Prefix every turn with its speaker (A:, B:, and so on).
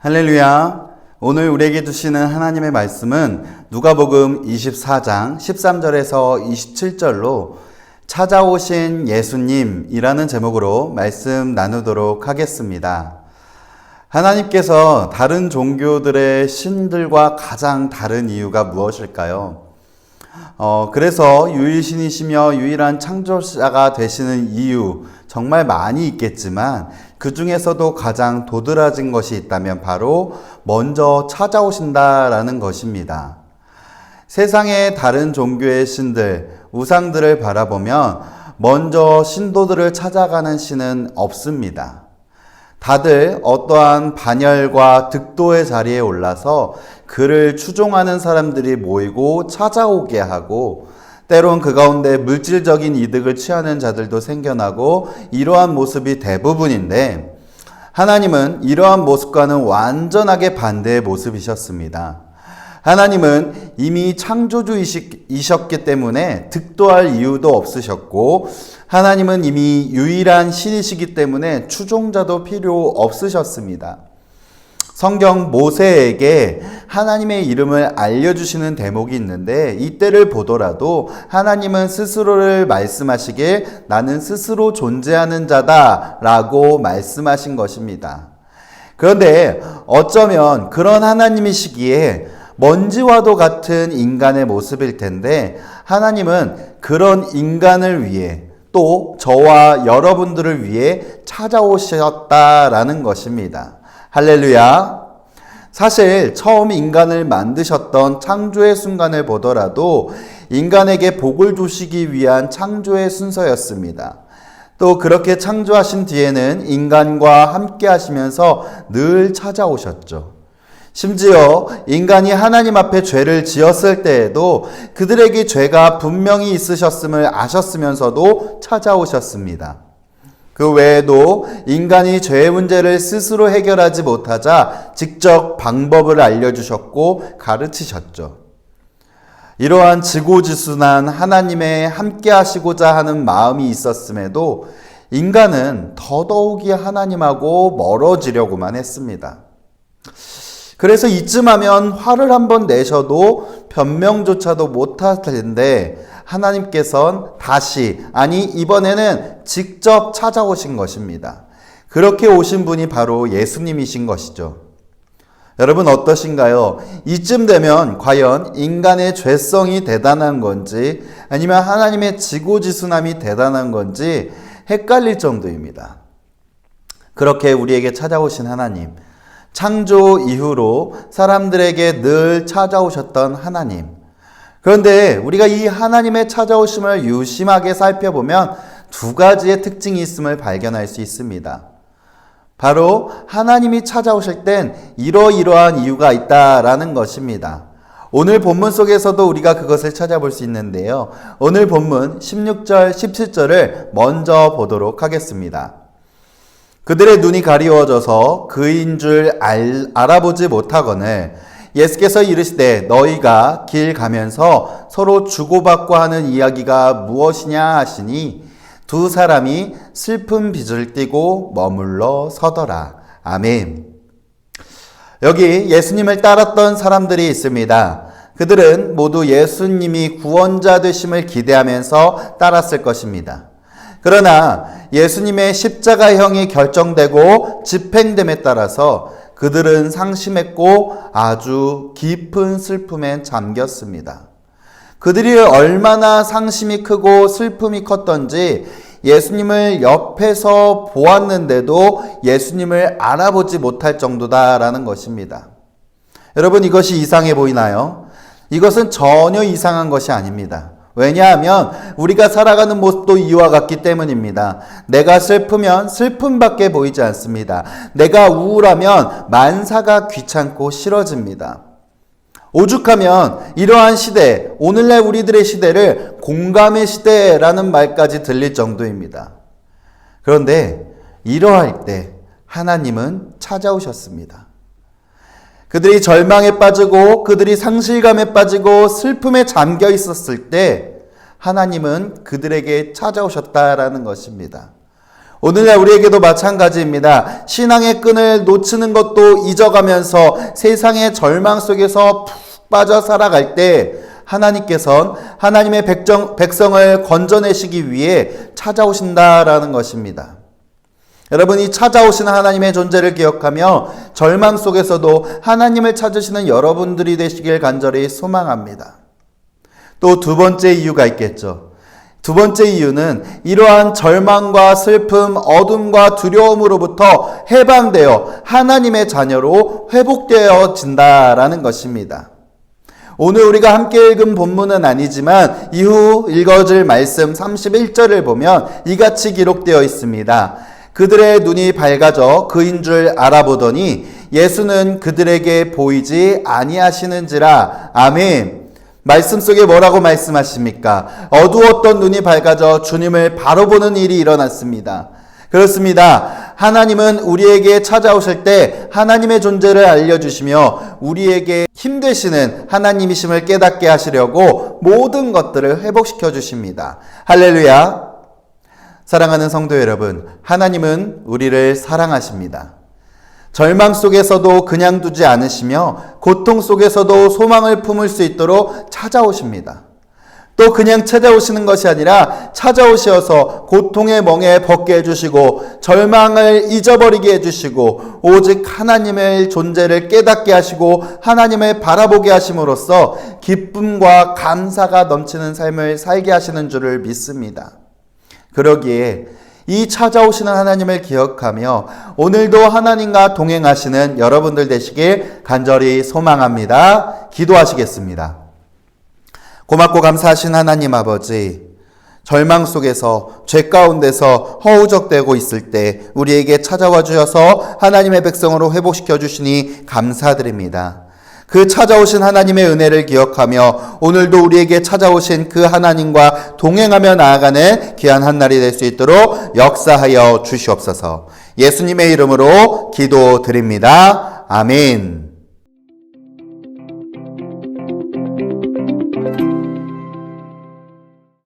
A: 할렐루야. 오늘 우리에게 주시는 하나님의 말씀은 누가복음 24장 13절에서 27절로 찾아오신 예수님이라는 제목으로 말씀 나누도록 하겠습니다. 하나님께서 다른 종교들의 신들과 가장 다른 이유가 무엇일까요? 그래서 유일신이시며 유일한 창조자가 되시는 이유 정말 많이 있겠지만 그 중에서도 가장 도드라진 것이 있다면 바로 먼저 찾아오신다라는 것입니다. 세상의 다른 종교의 신들, 우상들을 바라보면 먼저 신도들을 찾아가는 신은 없습니다. 다들 어떠한 반열과 득도의 자리에 올라서 그를 추종하는 사람들이 모이고 찾아오게 하고 때론 그 가운데 물질적인 이득을 취하는 자들도 생겨나고 이러한 모습이 대부분인데 하나님은 이러한 모습과는 완전하게 반대의 모습이셨습니다. 하나님은 이미 창조주이셨기 때문에 득도할 이유도 없으셨고 하나님은 이미 유일한 신이시기 때문에 추종자도 필요 없으셨습니다. 성경 모세에게 하나님의 이름을 알려주시는 대목이 있는데 이때를 보더라도 하나님은 스스로를 말씀하시길 나는 스스로 존재하는 자다 라고 말씀하신 것입니다. 그런데 어쩌면 그런 하나님이시기에 먼지와도 같은 인간의 모습일 텐데 하나님은 그런 인간을 위해 또 저와 여러분들을 위해 찾아오셨다라는 것입니다. 할렐루야. 사실 처음 인간을 만드셨던 창조의 순간을 보더라도 인간에게 복을 주시기 위한 창조의 순서였습니다. 또 그렇게 창조하신 뒤에는 인간과 함께 하시면서 늘 찾아오셨죠. 심지어 인간이 하나님 앞에 죄를 지었을 때에도 그들에게 죄가 분명히 있으셨음을 아셨으면서도 찾아오셨습니다. 그 외에도 인간이 죄의 문제를 스스로 해결하지 못하자 직접 방법을 알려주셨고 가르치셨죠. 이러한 지고지순한 하나님의 함께 하시고자 하는 마음이 있었음에도 인간은 더더욱이 하나님하고 멀어지려고만 했습니다. 그래서 이쯤 하면 화를 한번 내셔도 변명조차도 못할 텐데 하나님께서는 이번에는 직접 찾아오신 것입니다. 그렇게 오신 분이 바로 예수님이신 것이죠. 여러분 어떠신가요? 이쯤 되면 과연 인간의 죄성이 대단한 건지 아니면 하나님의 지고지순함이 대단한 건지 헷갈릴 정도입니다. 그렇게 우리에게 찾아오신 하나님, 창조 이후로 사람들에게 늘 찾아오셨던 하나님. 그런데 우리가 이 하나님의 찾아오심을 유심하게 살펴보면 두 가지의 특징이 있음을 발견할 수 있습니다. 바로 하나님이 찾아오실 땐 이러이러한 이유가 있다라는 것입니다. 오늘 본문 속에서도 우리가 그것을 찾아볼 수 있는데요. 오늘 본문 16절, 17절을 먼저 보도록 하겠습니다. 그들의 눈이 가리워져서 그인 줄 알아보지 못하거늘 예수께서 이르시되 너희가 길 가면서 서로 주고받고 하는 이야기가 무엇이냐 하시니 두 사람이 슬픈 빛을 띠고 머물러 서더라. 아멘. 여기 예수님을 따랐던 사람들이 있습니다. 그들은 모두 예수님이 구원자 되심을 기대하면서 따랐을 것입니다. 그러나 예수님의 십자가형이 결정되고 집행됨에 따라서 그들은 상심했고 아주 깊은 슬픔에 잠겼습니다. 그들이 얼마나 상심이 크고 슬픔이 컸던지 예수님을 옆에서 보았는데도 예수님을 알아보지 못할 정도다라는 것입니다. 여러분 이것이 이상해 보이나요? 이것은 전혀 이상한 것이 아닙니다. 왜냐하면 우리가 살아가는 모습도 이와 같기 때문입니다. 내가 슬프면 슬픔밖에 보이지 않습니다. 내가 우울하면 만사가 귀찮고 싫어집니다. 오죽하면 이러한 시대, 오늘날 우리들의 시대를 공감의 시대라는 말까지 들릴 정도입니다. 그런데 이러할 때 하나님은 찾아오셨습니다. 그들이 절망에 빠지고 그들이 상실감에 빠지고 슬픔에 잠겨 있었을 때 하나님은 그들에게 찾아오셨다라는 것입니다. 오늘날 우리에게도 마찬가지입니다. 신앙의 끈을 놓치는 것도 잊어가면서 세상의 절망 속에서 푹 빠져 살아갈 때 하나님께서는 하나님의 백성을 건져내시기 위해 찾아오신다라는 것입니다. 여러분, 이 찾아오시는 하나님의 존재를 기억하며 절망 속에서도 하나님을 찾으시는 여러분들이 되시길 간절히 소망합니다. 또 두 번째 이유가 있겠죠. 두 번째 이유는 이러한 절망과 슬픔, 어둠과 두려움으로부터 해방되어 하나님의 자녀로 회복되어진다라는 것입니다. 오늘 우리가 함께 읽은 본문은 아니지만 이후 읽어질 말씀 31절을 보면 이같이 기록되어 있습니다. 그들의 눈이 밝아져 그인 줄 알아보더니 예수는 그들에게 보이지 아니하시는지라. 아멘. 말씀 속에 뭐라고 말씀하십니까? 어두웠던 눈이 밝아져 주님을 바로 보는 일이 일어났습니다. 그렇습니다. 하나님은 우리에게 찾아오실 때 하나님의 존재를 알려주시며 우리에게 힘되시는 하나님이심을 깨닫게 하시려고 모든 것들을 회복시켜 주십니다. 할렐루야. 사랑하는 성도 여러분, 하나님은 우리를 사랑하십니다. 절망 속에서도 그냥 두지 않으시며 고통 속에서도 소망을 품을 수 있도록 찾아오십니다. 또 그냥 찾아오시는 것이 아니라 찾아오셔서 고통의 멍에 벗게 해주시고 절망을 잊어버리게 해주시고 오직 하나님의 존재를 깨닫게 하시고 하나님을 바라보게 하심으로써 기쁨과 감사가 넘치는 삶을 살게 하시는 줄을 믿습니다. 그러기에 이 찾아오시는 하나님을 기억하며 오늘도 하나님과 동행하시는 여러분들 되시길 간절히 소망합니다. 기도하시겠습니다. 고맙고 감사하신 하나님 아버지, 절망 속에서 죄 가운데서 허우적대고 있을 때 우리에게 찾아와 주셔서 하나님의 백성으로 회복시켜 주시니 감사드립니다. 그 찾아오신 하나님의 은혜를 기억하며 오늘도 우리에게 찾아오신 그 하나님과 동행하며 나아가는 귀한 한 날이 될 수 있도록 역사하여 주시옵소서. 예수님의 이름으로 기도드립니다. 아멘.